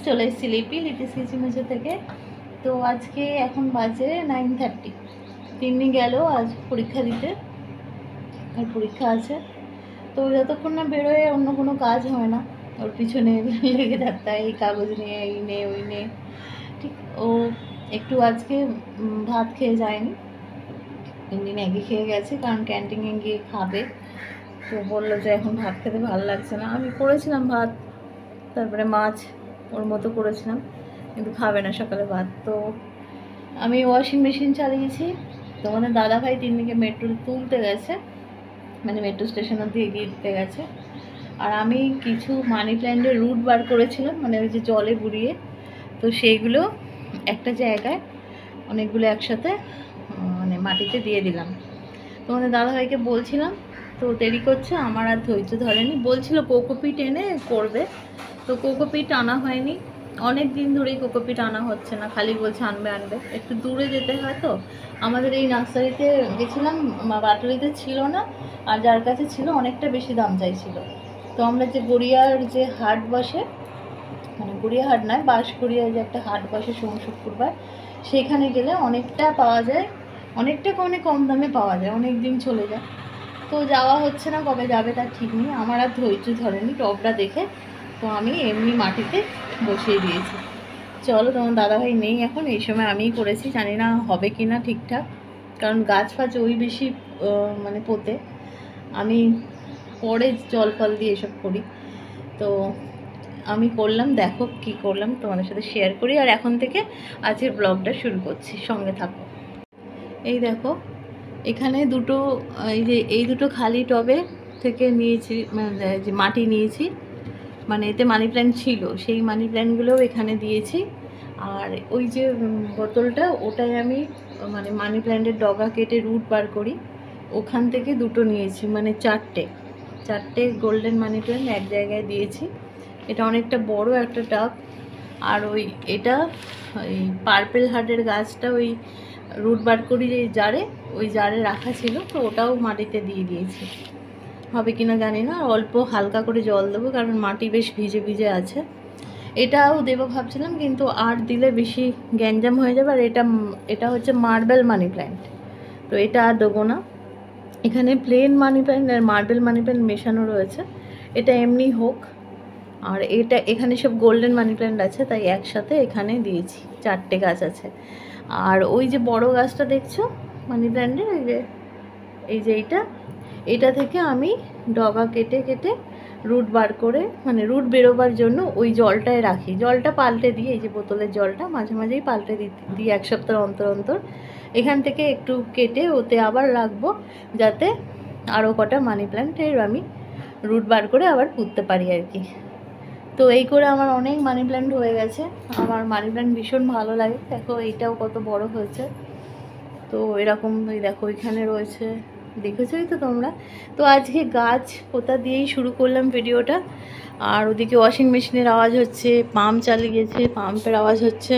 চলে এসেছি লিপি সিচিমেজে থেকে। তো আজকে এখন বাজে 9:30। তিন্নি গেল আজ পরীক্ষা দিতে, আর পরীক্ষা আছে। তো যতক্ষণ না বেরোয় অন্য কোনো কাজ হয় না, ওর পিছনে লেগে থাকতে হয়, এই কাগজ নিয়ে, এই নে ওই নে। ঠিক, ও একটু আজকে ভাত খেয়ে যায়নি, এমনি ম্যাগি খেয়ে গেছে, কারণ ক্যান্টিনে গিয়ে খাবে। তো বললো যে এখন ভাত খেতে ভালো লাগছে না। আমি করেছিলাম ভাত, তারপরে মাছ ওর মতো করেছিলাম, কিন্তু খাবে না সকালে ভাত। তো আমি ওয়াশিং মেশিন চালিয়েছি। তো আমাদের দাদাভাই তিন্নিকে মেট্রো তুলতে গেছে, মানে মেট্রো স্টেশন অব্দি এগিয়ে দিতে গেছে। আর আমি কিছু মানি প্ল্যান্টের রুট বার করেছিলাম, মানে ওই যে জলে বুড়িয়ে, তো সেইগুলো একটা জায়গায় অনেকগুলো একসাথে মানে মাটিতে দিয়ে দিলাম। তোমাদের দাদাভাইকে বলছিলাম, তো দেরি করছে, আমার আর ধৈর্য ধরেনি। বলছিল কোকোপিট এনে করবে, তো কোকোপিট আনা হয়নি। অনেক দিন ধরেই কোকোপিট আনা হচ্ছে না, খালি বলছে আনবে আনবে। একটু দূরে যেতে হয়, তো আমাদের এই নার্সারিতে গেছিলাম, বাটুলিতে ছিল না, আর যার কাছে ছিল অনেকটা বেশি দাম চাইছিল। তো আমরা যে গড়িয়ার যে হাট বসে, মানে গড়িয়া হাট নয়, বাঁশগড়িয়ায় যে একটা হাট বসে সোম শুক্রবার, সেখানে গেলে অনেকটা পাওয়া যায়, অনেকটা অনেক কম দামে পাওয়া যায়, অনেক দিন চলে যায়। তো যাওয়া হচ্ছে না, কবে যাবে তার ঠিক নেই। আমার আর ধৈর্য ধরেনি টবটা দেখে, তো আমি এমনি মাটিতে বসিয়ে দিয়েছি। চলো, তোমার দাদাভাই নেই এখন, এই সময় আমিই করেছি, জানি না হবে কি না ঠিকঠাক, কারণ গাছ ফাছ ওই বেশি মানে পোতে, আমি পরে জল ফল দিয়ে এসব করি। তো আমি করলাম, দেখো কি করলাম তোমাদের সাথে শেয়ার করি। আর এখন থেকে আজকের ব্লগটা শুরু করছি, সঙ্গে থাকো। এই দেখো, এখানে দুটো, এই দুটো খালি টবে থেকে নিয়েছি, মানে যে মাটি নিয়েছি, মানে এতে মানি প্ল্যান্ট ছিল, সেই মানি প্ল্যান্টগুলোও এখানে দিয়েছি। আর ওই যে বোতলটা, ওটাই আমি মানে মানি প্ল্যান্টের ডগা কেটে রুট বার করি, ওখান থেকে দুটো নিয়েছি, মানে চারটে গোল্ডেন মানি প্ল্যান্ট এক জায়গায় দিয়েছি। এটা অনেকটা বড় একটা টাব। আর এটা ওই পার্পেল হার্টের গাছটা ওই রুট বার করি যে ওই জারে রাখা ছিল, তো ওটাও মাটিতে দিয়ে দিয়েছি। হবে কিনা জানি না, অল্প হালকা করে জল দেবো, কারণ মাটি বেশ ভিজে ভিজে আছে। এটাও দেবো ভাবছিলাম, কিন্তু আর দিলে বেশি গ্যাঞ্জাম হয়ে যাবে। আর এটা হচ্ছে মার্বেল মানি প্ল্যান্ট, তো এটা আর দেবো না। এখানে প্লেন মানি প্ল্যান্ট আর মার্বেল মানি প্ল্যান্ট মেশানো রয়েছে, এটা এমনি হোক। আর এখানে সব গোল্ডেন মানি প্ল্যান্ট আছে, তাই একসাথে এখানে দিয়েছি, চারটে গাছ আছে। আর ওই যে বড় গাছটা দেখছো মানি প্ল্যান্টের, এই যে এটা থেকে আমি ডগা কেটে কেটে রুট বার করে, মানে রুট বেরোবার জন্য ওই জলটায় রাখি। জলটা পাল্টে দিই, এই যে বোতলের জলটা মাঝে মাঝেই পাল্টে দিই, এক সপ্তাহ অন্তর অন্তর। এখান থেকে একটু কেটে ওতে আবার রাখবো, যাতে আরও কটা মানি প্ল্যান্টের আমি রুট বার করে আবার পুঁততে পারি আর কি। তো এই করে আমার অনেক মানি প্ল্যান্ট হয়ে গেছে। আমার মানি প্ল্যান্ট ভীষণ ভালো লাগে। দেখো এইটাও কত বড় হয়েছে। তো এরকম দেখো এখানে রয়েছে, দেখেছোই তো তোমরা। তো আজকে গাছ পোতা দিয়েই শুরু করলাম ভিডিওটা। আর ওদিকে ওয়াশিং মেশিনের আওয়াজ হচ্ছে, পাম্প চালিয়েছে, পাম্পের আওয়াজ হচ্ছে,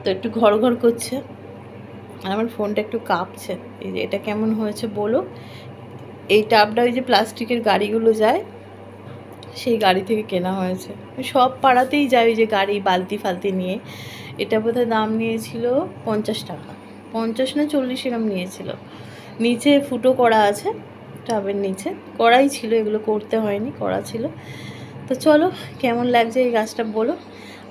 তো একটু ঘর ঘর করছে। আর আমার ফোনটা একটু কাঁপছে। এই যে এটা কেমন হয়েছে বলো। এই টাবটা ওই যে প্লাস্টিকের গাড়িগুলো যায়, সেই গাড়ি থেকে কেনা হয়েছে। সব পাড়াতেই যায় ওই যে গাড়ি বালতি ফালতি নিয়ে। এটা বোধহয় দাম নিয়েছিল 50 টাকা, 50 না 40 এরকম নিয়েছিল। নিচে ফুটো করা আছে, টাবের নিচে করাই ছিল, এগুলো করতে হয়নি, করা ছিল। তো চলো, কেমন লাগছে এই গাছটা বলো।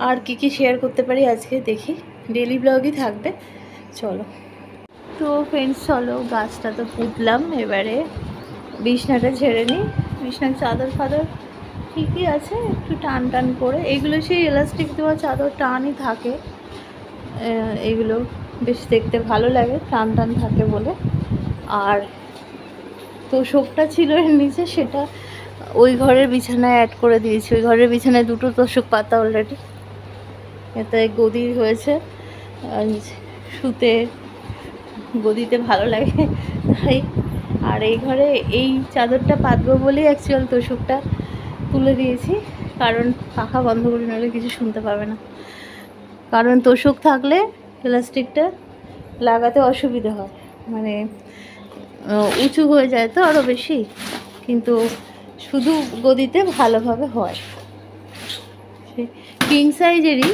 আর কি কি শেয়ার করতে পারি আজকে দেখি, ডেলি ব্লগই থাকবে। চলো, তো ফ্রেন্ডস চলো, গাছটা তো পুঁতলাম, এবারে বিছনাটা ঝেড়ে নিই। বিছনার চাদর ফাদর ঠিকই আছে, একটু টান টান করে, এগুলো সেই এলাস্টিক দেওয়া চাদর, টানই থাকে, এগুলো বেশ দেখতে ভালো লাগে, টান টান থাকে বলে। আর তোষকটা ছিল এর নিচে, সেটা ওই ঘরের বিছানায় অ্যাড করে দিয়েছি। ওই ঘরের বিছানায় দুটো তোষক পাতা অলরেডি, এতে গদি হয়েছে, শুতে গদিতে ভালো লাগে তাই। আর এই ঘরে এই চাদরটা পাতবো বলেই অ্যাকচুয়াল তোষকটা তুলে দিয়েছি, কারণ পাখা বন্ধ করে নিলে কিছু শুনতে পাবে না। কারণ তোষক থাকলে প্লাস্টিকটা লাগাতে অসুবিধা হয়, মানে উঁচু হয়ে যায় তো আরও বেশি, কিন্তু শুধু গদিতে ভালোভাবে হয়। কিং সাইজেরই,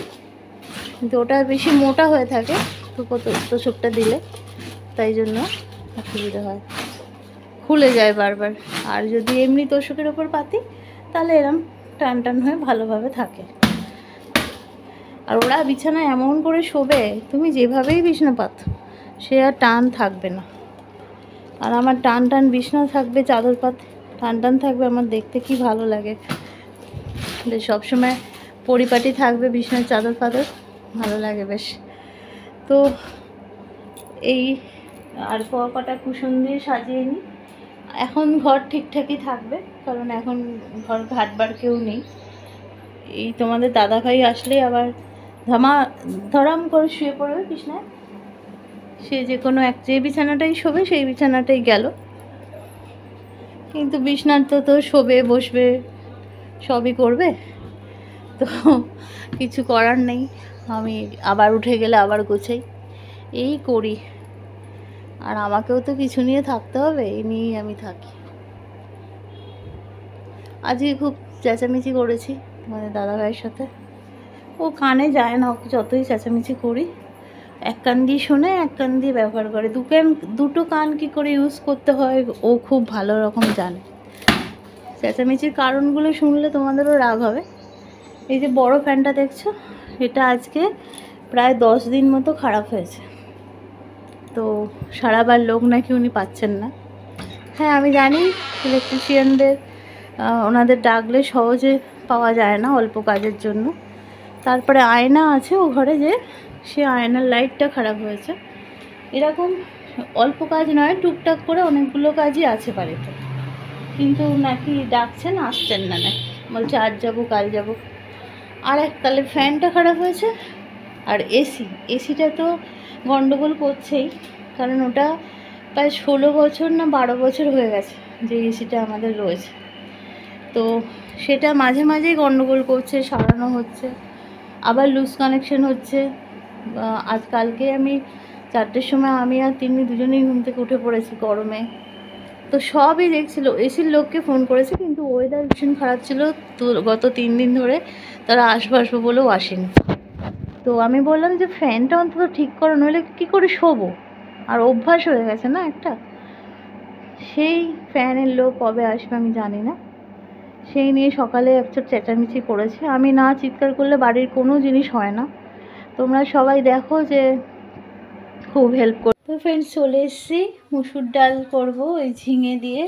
কিন্তু ওটা বেশি মোটা হয়ে থাকে তোষকটা দিলে, তাই জন্য অসুবিধা হয়, খুলে যায় বারবার। আর যদি এমনি তোষকের ওপর পাতি তাহলে এরম টান টান হয়ে ভালোভাবে থাকে। আর ওরা বিছানায় এমন করে শোবে, তুমি যেভাবেই বিছানা পাত সে আর টান থাকবে না। আর আমার টান টান বিছানা থাকবে, চাদর পাত টান টান থাকবে, আমার দেখতে কি ভালো লাগে। বেশ সবসময় পরিপাটি থাকবে বিছানার চাদর পাতর, ভালো লাগে বেশ। তো এই আর কটা কুশন দিয়ে সাজিয়ে নিই। এখন ঘর ঠিকঠাকই থাকবে, কারণ এখন ঘর ঘাটবার কেউ নেই। এই তোমাদের দাদাভাই আসলে আবার ধরাম করে শুয়ে পড়বে বিছানায়। সে যে কোনো যে বিছানাটাই শোবে সেই বিছানাটাই গেল, কিন্তু বিছানার তো শোবে বসবে সবই করবে, তো কিছু করার নেই। আমি আবার উঠে গেলে আবার গোছাই, এই করি। আর আমাকেও তো কিছু নিয়ে থাকতে হবে, এই নিয়েই আমি থাকি। আজকে খুব চেঁচামেচি করেছি আমাদের দাদাভাইয়ের সাথে। ও কানে যায় না, ওকে যতই চেঁচামেচি করি, এক কান দিয়ে শোনে, এক কান দিয়ে ব্যবহার করে। দুটো কান কি করে ইউজ করতে হয় ও খুব ভালো রকম জানে। চেঁচামেচির কারণগুলো শুনলে তোমাদেরও রাগ হবে। এই যে বড় ফ্যানটা দেখছো, এটা আজকে প্রায় 10 দিন মতো খারাপ হয়েছে। তো সারাবার লোক নাকি উনি পাচ্ছেন না। হ্যাঁ আমি জানি ইলেকট্রিশিয়ানদের ওনাদের ডাকলে সহজে পাওয়া যায় না অল্প কাজের জন্য। তারপরে আয়না আছে ও ঘরে, যে সে আয়নার লাইটটা খারাপ হয়েছে। এরকম অল্প কাজ নয়, টুকটাক করে অনেকগুলো কাজই আছে বাড়িতে, কিন্তু নাকি ডাকছেন, আসছেন না, নাকি বলছে আজ যাবো কাল যাবো। আর এককালে ফ্যানটা খারাপ হয়েছে। আর এসিটা তো গন্ডগোল করছেই, কারণ ওটা প্রায় 16 বছর না 12 বছর হয়ে গেছে যে এসিটা আমাদের রয়েছে। তো সেটা মাঝে মাঝেই গন্ডগোল করছে, সারানো হচ্ছে, আবার লুজ কানেকশন হচ্ছে। কালকে আমি 4টের সময় আমি আর তিনি দুজনেই ঘুম থেকে উঠে পড়েছি গরমে। তো সবই দেখছিল, এসির লোককে ফোন করেছে, কিন্তু ওয়েদার ভীষণ খারাপ ছিল, তো গত 3 দিন ধরে তারা আসবো বলেও আসেনি। তো আমি বললাম যে ফ্যানটা অন্তত ঠিক করো, নইলে কী করে শোবো। আর অভ্যাস হয়ে গেছে না একটা। সেই ফ্যানের লোক কবে আসবে আমি জানি না, সেই নিয়ে সকালে একটা চেঁচামেচি করেছে। আমি না চিৎকার করলে বাড়ির কোনো জিনিস হয় না, তোমরা সবাই দেখো যে খুব হেল্প কর। তো ফ্রেন্ডস চলে এসেছি, মুসুর ডাল করব ওই ঝিঙে দিয়ে,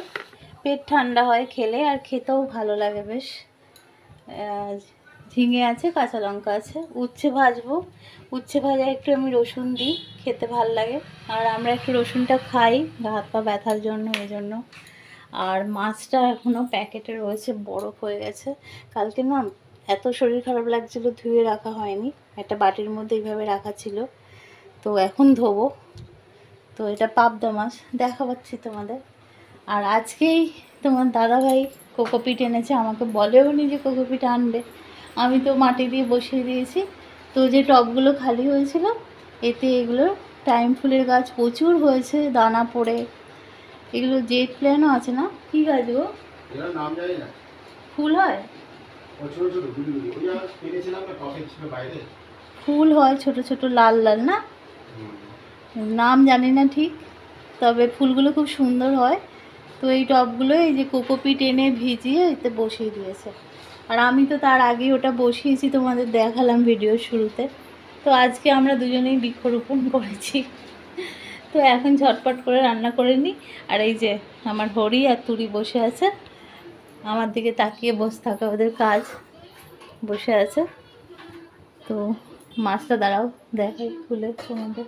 পেট ঠান্ডা হয় খেলে, আর খেতেও ভালো লাগে বেশ। ঝিঙে আছে, কাঁচা লঙ্কা আছে, উচ্ছে ভাজবো। উচ্ছে ভাজা একটু আমি রসুন দিই, খেতে ভাল লাগে। আর আমরা একটু রসুনটা খাই হাত পা ব্যথার জন্য, এই জন্য। আর মাছটা এখনও প্যাকেটে রয়েছে, বরফ হয়ে গেছে। কালকে না এত শরীর খারাপ লাগছিল, ধুয়ে রাখা হয়নি, একটা বাটির মধ্যে এইভাবে রাখা ছিল, তো এখন ধোবো। তো এটা পাবদা মাছ দেখাচ্ছি তোমাদের। আর আজকেই তোমার দাদাভাই কোকোপিট এনেছে, আমাকে বলেও নি যে কোকোপিট আনবে, আমি তো মাটি দিয়ে বসিয়ে দিয়েছি। তো যে টবগুলো খালি হয়েছিল, এতে এগুলো টাইম ফুলের গাছ প্রচুর হয়েছে, দানা পড়ে। এগুলো জেট প্ল্যানও আছে না, কি গাছ গো? ফুল হয়, ফুল হয় ছোট ছোট লাল লাল, না নাম জানি না ঠিক, তবে ফুলগুলো খুব সুন্দর হয়। তো এই টবগুলো এই যে কোকোপিট এনে ভিজিয়ে এতে বসিয়ে দিয়েছে। আর আমি তো তার আগেই ওটা বসিয়েছি, তোমাদের দেখালাম ভিডিওর শুরুতে। তো আজকে আমরা দুজনেই বৃক্ষরোপণ করেছি। তো এখন ঝটপট করে রান্না করে নিই। আর এই যে আমার হরি আর তুরি বসে আছে, আমার দিকে তাকিয়ে বসে থাকে, ওদের কাজ, বসে আছে। তো মাছটা দাঁড়াও দেখাই খুলে তোমাদের।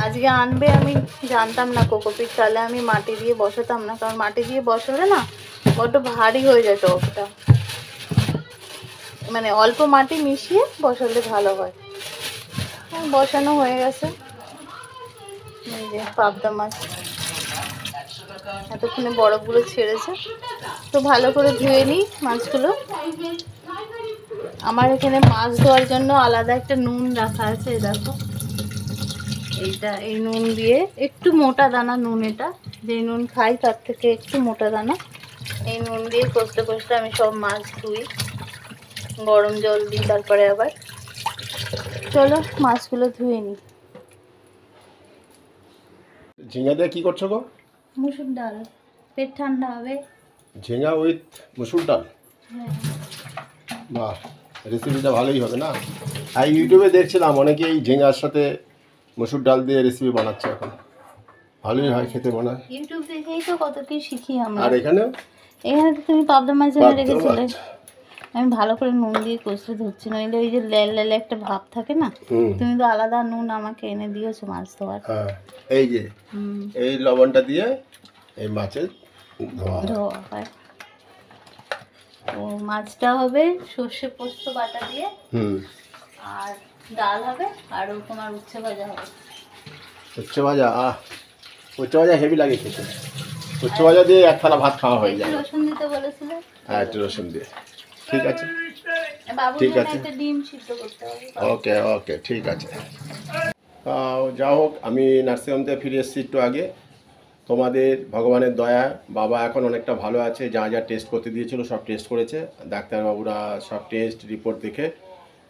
আজকে আনবে, আমি জানতাম না কোকোপিট, তাহলে আমি মাটি দিয়ে বসাতাম না, কারণ মাটি দিয়ে বসালে না বড্ড ভারী হয়ে যায় টবটা, মানে অল্প মাটি মিশিয়ে বসালে ভালো হয়। বসানো হয়ে গেছে। এই যে পাবদা মাছ এতক্ষণে বরফগুলো ছেড়েছে, তো ভালো করে ধুয়ে নিই মাছগুলো। আমার এখানে মাছ ধোয়ার জন্য আলাদা একটা নুন রাখা আছে, দেখো এইটা, এই নুন দিয়ে একটু মোটা দানা নুন, এটা যে নুন খাই তার থেকে একটু মোটা দানা, এই নুন দিয়ে কষতে কষতে আমি সব মাছ ধুই, গরম জল দিই, তারপরে আবার চলো মাছগুলো ধুয়ে নিই। ঝিঙা দিয়ে কি করছো গো? মুসুর ডাল, পেট ঠান্ডা হবে। ঝিঙা উইথ মুসুর ডাল? হ্যাঁ। বাহ, রেসিপিটা ভালোই হবে না? আর ইউটিউবে দেখছিলাম অনেকেই ঝিঙার সাথে মুসুর ডাল দিয়ে রেসিপি বানাচ্ছে এখন, ভালোই হয় খেতে মনে হয়। ইউটিউব দেখেই তো কত কি শিখি আমরা। আর এখানে এখানে তো তুমি পাবদা মাছ এনে পাবদা রেখেছিলে, মাছ। আমি ভালো করে নুন দিয়ে কষতে ধরছি, নইলে ওই যে লেল লেলে একটা ভাব থাকে না, তুমি তো আলাদা নুন আমাকে এনে দিয়েছো মাছ ধোয়ার। হ্যাঁ, এই যে এই লবণটা দিয়ে এই মাছের ধোয়া হয়। ও মাছটা হবে সর্ষে পোস্ত বাটা দিয়ে, আর ডাল হবে, আর ও তোমার উচ্ছে ভাজা হবে। উচ্ছে ভাজা, উচ্ছে ভাজা হেভি লাগে খেতে। উচ্ছে ভাজা দিয়ে এক থালা ভাত খাওয়া হয়ে যায়। রসুন দিতে বলেছিলে? হ্যাঁ, একটু রসুন দিয়ে। ঠিক আছে, বাবুর ঠিক জন্য আছে। একটা ডিম সিদ্ধ করতে হবে। ওকে ওকে, ঠিক আছে। যা হোক, আমি নার্সিংহোম থেকে ফিরে এসেছি একটু আগে। তোমাদের ভগবানের দয়া বাবা এখন অনেকটা ভালো আছে, যা যা টেস্ট করতে দিয়েছিল সব টেস্ট করেছে ডাক্তারবাবুরা, সব টেস্ট রিপোর্ট দেখে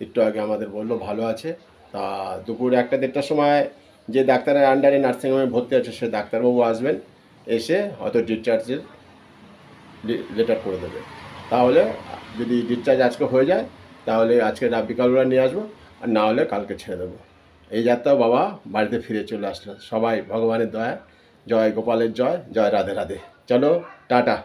একটু আগে আমাদের বললো ভালো আছে। তা দুপুর 1-1:30টার সময় যে ডাক্তারের আন্ডারে নার্সিংহোমে ভর্তি আছে সে ডাক্তারবাবু আসবেন, এসে হয়তো ডিসচার্জের লেটার করে দেবে। তাহলে যদি ডিসচার্জ আজকে হয়ে যায় তাহলে আজকে বিকালবেলা নিয়ে আসবো, আর না হলে কালকে ছেড়ে দেবো। এই যাত্রা বাবা বাড়িতে ফিরে চলে আসলো। সবাই ভগবানের দয়া, জয় গোপালের জয়, জয় রাধে রাধে। চলো টাটা।